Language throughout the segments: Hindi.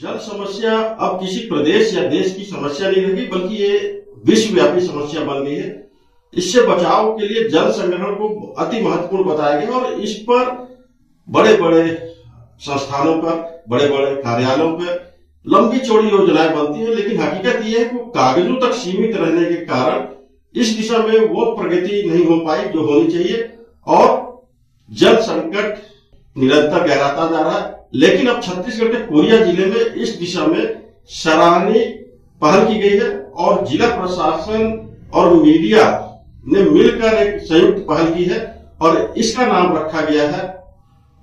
जल समस्या अब किसी प्रदेश या देश की समस्या नहीं रही, बल्कि ये विश्वव्यापी समस्या बन गई है। इससे बचाव के लिए जल संग्रहण को अति महत्वपूर्ण बताया गया और इस पर बड़े बड़े संस्थानों पर, बड़े बड़े कार्यालयों पर लंबी चौड़ी योजनाएं बनती है, लेकिन हकीकत यह है कि कागजों तक सीमित रहने के कारण इस दिशा में वो प्रगति नहीं हो पाई जो होनी चाहिए और जल संकट निरंतर गहराता जा रहा है। लेकिन अब छत्तीसगढ़ के कोरिया जिले में इस दिशा में सराहनीय पहल की गई है और जिला प्रशासन और मीडिया ने मिलकर एक संयुक्त पहल की है और इसका नाम रखा गया है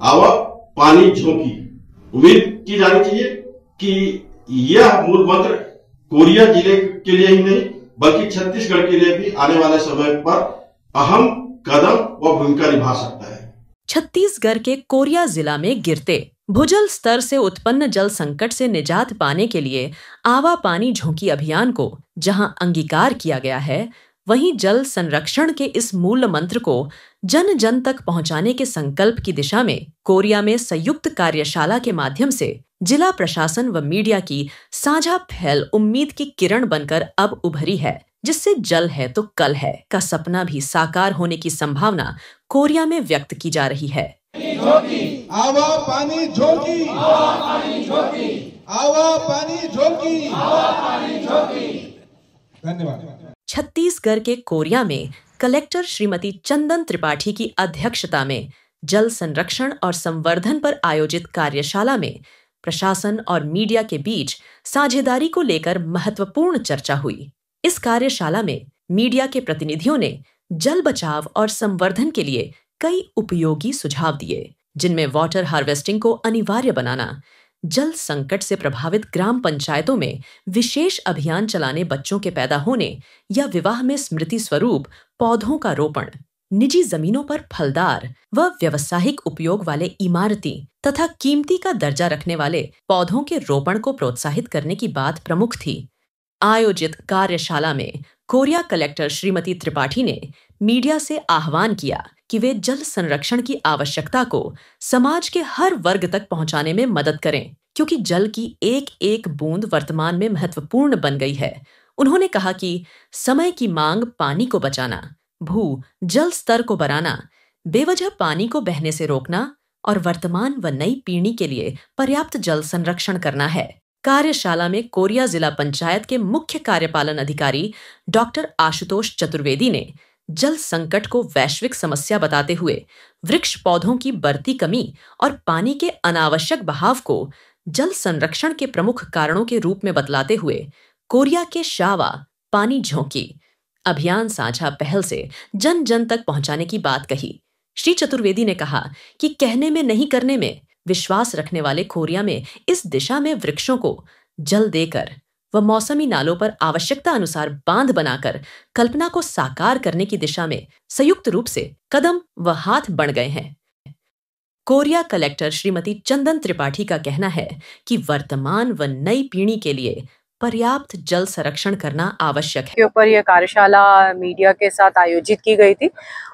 आवा पानी झोंकी। उम्मीद की जानी चाहिए कि यह मूल मंत्र कोरिया जिले के लिए ही नहीं बल्कि छत्तीसगढ़ के लिए भी आने वाले समय पर अहम कदम व भूमिका निभा सकता है। छत्तीसगढ़ के कोरिया जिला में गिरते भूजल स्तर से उत्पन्न जल संकट से निजात पाने के लिए आवा पानी झोंकी अभियान को जहां अंगीकार किया गया है, वहीं जल संरक्षण के इस मूल मंत्र को जन जन तक पहुंचाने के संकल्प की दिशा में कोरिया में संयुक्त कार्यशाला के माध्यम से जिला प्रशासन व मीडिया की साझा पहल उम्मीद की किरण बनकर अब उभरी है, जिससे जल है तो कल है का सपना भी साकार होने की संभावना कोरिया में व्यक्त की जा रही है। आवा पानी झोंकी, आवा पानी झोंकी, आवा पानी झोंकी, आवा पानी झोंकी। धन्यवाद। छत्तीसगढ़ के कोरिया में कलेक्टर श्रीमती चंदन त्रिपाठी की अध्यक्षता में जल संरक्षण और संवर्धन पर आयोजित कार्यशाला में प्रशासन और मीडिया के बीच साझेदारी को लेकर महत्वपूर्ण चर्चा हुई। इस कार्यशाला में मीडिया के प्रतिनिधियों ने जल बचाव और संवर्धन के लिए कई उपयोगी सुझाव दिए, जिनमें वाटर हार्वेस्टिंग को अनिवार्य बनाना, जल संकट से प्रभावित ग्राम पंचायतों में विशेष अभियान चलाने बच्चों के पैदा होने या विवाह में स्मृति स्वरूप पौधों का रोपण, निजी जमीनों पर फलदार व व्यवसायिक उपयोग वाले इमारती तथा कीमती का दर्जा रखने वाले पौधों के रोपण को प्रोत्साहित करने की बात प्रमुख थी। आयोजित कार्यशाला में कोरिया कलेक्टर श्रीमती त्रिपाठी ने मीडिया से आह्वान किया कि वे जल संरक्षण की आवश्यकता को समाज के हर वर्ग तक पहुंचाने में मदद करें, क्योंकि जल की एक एक बूंद वर्तमान में महत्वपूर्ण बन गई है। उन्होंने कहा कि समय की मांग पानी को बचाना, भू जल स्तर को बढ़ाना, बेवजह पानी को बहने से रोकना और वर्तमान व नई पीढ़ी के लिए पर्याप्त जल संरक्षण करना है। कार्यशाला में कोरिया जिला पंचायत के मुख्य कार्यपालन अधिकारी डॉक्टर आशुतोष चतुर्वेदी ने जल संकट को वैश्विक समस्या बताते हुए वृक्ष पौधों की बढ़ती कमी और पानी के अनावश्यक बहाव को जल संरक्षण के प्रमुख कारणों के रूप में बतलाते हुए कोरिया के शावा पानी झोंकी अभियान साझा पहल से जन जन तक पहुंचाने की बात कही। श्री चतुर्वेदी ने कहा कि कहने में नहीं करने में विश्वास रखने वाले कोरिया में इस दिशा में वृक्षों को जल देकर व मौसमी नालों पर आवश्यकता अनुसार बांध बनाकर कल्पना को साकार करने की दिशा में संयुक्त रूप से कदम व हाथ बढ़ गए हैं। कोरिया कलेक्टर श्रीमती चंदन त्रिपाठी का कहना है कि वर्तमान व नई पीढ़ी के लिए पर्याप्त जल संरक्षण करना आवश्यक है। के ऊपर यह कार्यशाला मीडिया के साथ आयोजित की गई थी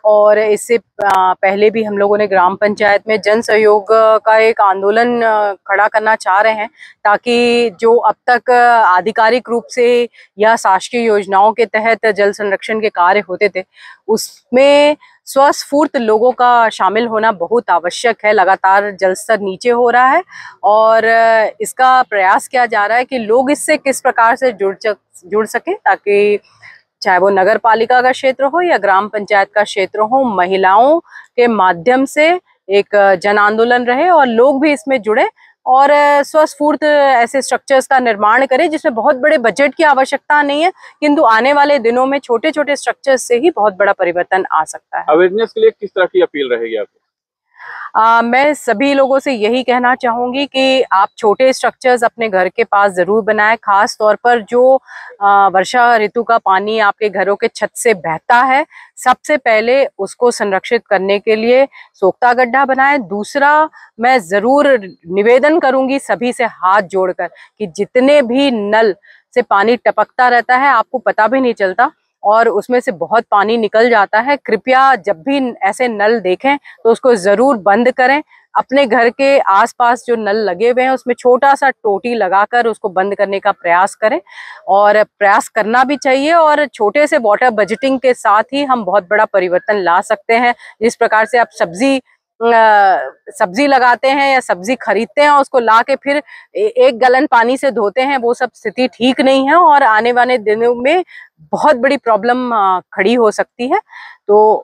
और इससे पहले भी हम लोगों ने ग्राम पंचायत में जन सहयोग का एक आंदोलन खड़ा करना चाह रहे हैं, ताकि जो अब तक आधिकारिक रूप से या शासकीय योजनाओं के तहत जल संरक्षण के कार्य होते थे, उसमें स्वस्फूर्त लोगों का शामिल होना बहुत आवश्यक है। लगातार जल स्तर नीचे हो रहा है और इसका प्रयास किया जा रहा है कि लोग इससे किस प्रकार से जुड़ सके, ताकि चाहे वो नगर पालिका का क्षेत्र हो या ग्राम पंचायत का क्षेत्र हो, महिलाओं के माध्यम से एक जन आंदोलन रहे और लोग भी इसमें जुड़े और स्वस्फूर्त ऐसे स्ट्रक्चर्स का निर्माण करें जिसमें बहुत बड़े बजट की आवश्यकता नहीं है, किंतु आने वाले दिनों में छोटे छोटे स्ट्रक्चर्स से ही बहुत बड़ा परिवर्तन आ सकता है। अवेयरनेस के लिए किस तरह की अपील रहेगी आपकी? मैं सभी लोगों से यही कहना चाहूंगी कि आप छोटे स्ट्रक्चर्स अपने घर के पास जरूर बनाएं, खास तौर पर जो वर्षा ऋतु का पानी आपके घरों के छत से बहता है, सबसे पहले उसको संरक्षित करने के लिए सोख्ता गड्ढा बनाएं। दूसरा, मैं जरूर निवेदन करूंगी सभी से हाथ जोड़कर कि जितने भी नल से पानी टपकता रहता है, आपको पता भी नहीं चलता, और उसमें से बहुत पानी निकल जाता है। कृपया जब भी ऐसे नल देखें तो उसको जरूर बंद करें। अपने घर के आसपास जो नल लगे हुए हैं उसमें छोटा सा टोटी लगाकर उसको बंद करने का प्रयास करें, और प्रयास करना भी चाहिए। और छोटे से वाटर बजटिंग के साथ ही हम बहुत बड़ा परिवर्तन ला सकते हैं। जिस प्रकार से आप सब्जी लगाते हैं या सब्जी खरीदते हैं और उसको ला के फिर 1 गैलन पानी से धोते हैं, वो सब स्थिति ठीक नहीं है और आने वाले दिनों में बहुत बड़ी प्रॉब्लम खड़ी हो सकती है। तो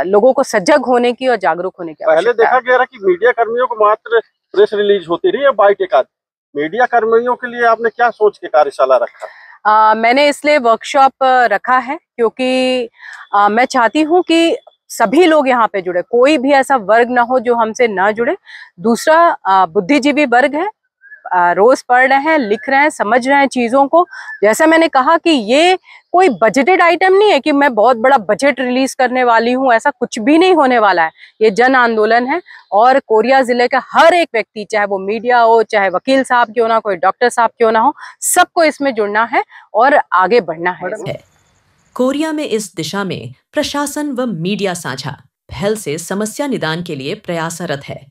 लोगों को सजग होने की और जागरूक होने की पहले देखा गया था कि मीडिया कर्मियों को मात्र प्रेस रिलीज होती रही है बाइट एक आध। मीडिया कर्मियों के लिए आपने क्या सोच के कार्यशाला रखा? मैंने इसलिए वर्कशॉप रखा है क्योंकि मैं चाहती हूँ कि सभी लोग यहाँ पे जुड़े, कोई भी ऐसा वर्ग ना हो जो हमसे ना जुड़े। दूसरा, बुद्धिजीवी वर्ग है, रोज पढ़ रहे हैं, लिख रहे हैं, समझ रहे हैं चीजों को। जैसा मैंने कहा कि ये कोई बजटेड आइटम नहीं है कि मैं बहुत बड़ा बजट रिलीज करने वाली हूँ, ऐसा कुछ भी नहीं होने वाला है। ये जन आंदोलन है और कोरिया जिले का हर एक व्यक्ति, चाहे वो मीडिया हो, चाहे वकील साहब क्यों ना, कोई डॉक्टर साहब क्यों ना हो, सबको इसमें जुड़ना है और आगे बढ़ना है। कोरिया में इस दिशा में प्रशासन व मीडिया साझा पहल से समस्या निदान के लिए प्रयासरत है।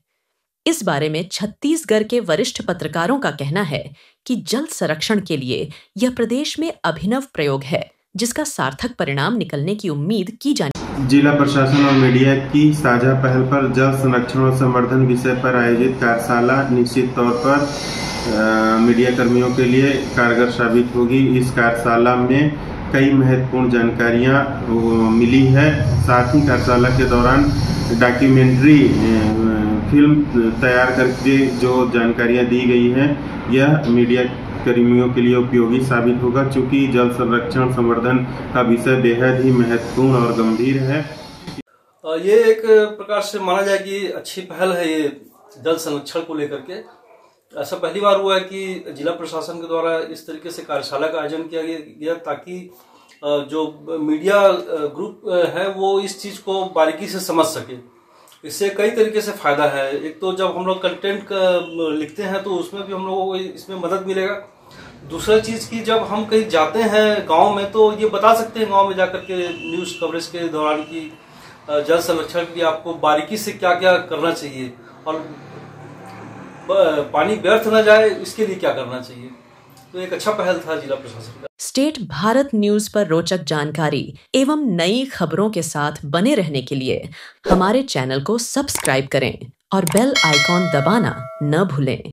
इस बारे में छत्तीसगढ़ के वरिष्ठ पत्रकारों का कहना है कि जल संरक्षण के लिए यह प्रदेश में अभिनव प्रयोग है, जिसका सार्थक परिणाम निकलने की उम्मीद की जानी। जिला प्रशासन और मीडिया की साझा पहल पर जल संरक्षण और संवर्धन विषय पर आयोजित कार्यशाला निश्चित तौर पर मीडिया कर्मियों के लिए कारगर साबित होगी। इस कार्यशाला में कई महत्वपूर्ण जानकारियां मिली है। साथ ही कार्यशाला के दौरान डॉक्यूमेंट्री फिल्म तैयार करके जो जानकारियां दी गई हैं, यह मीडिया कर्मियों के लिए उपयोगी साबित होगा, चूँकि जल संरक्षण संवर्धन का विषय बेहद ही महत्वपूर्ण और गंभीर है। ये एक प्रकार से माना जाए कि अच्छी पहल है ये जल संरक्षण को लेकर के। ऐसा पहली बार हुआ है कि जिला प्रशासन के द्वारा इस तरीके से कार्यशाला का आयोजन किया गया ताकि जो मीडिया ग्रुप है वो इस चीज को बारीकी से समझ सके। इससे कई तरीके से फायदा है। एक तो जब हम लोग कंटेंट लिखते हैं तो उसमें भी हम लोगों को इसमें मदद मिलेगा। दूसरा चीज की जब हम कहीं जाते हैं गांव में तो ये बता सकते हैं गांव में जाकर के न्यूज कवरेज के दौरान की जल संरक्षण के लिए आपको बारीकी से क्या क्या करना चाहिए और पानी व्यर्थ न जाए इसके लिए क्या करना चाहिए। तो एक अच्छा पहल था जिला प्रशासन का। स्टेट भारत न्यूज पर रोचक जानकारी एवं नई खबरों के साथ बने रहने के लिए हमारे चैनल को सब्सक्राइब करें और बेल आइकॉन दबाना न भूलें।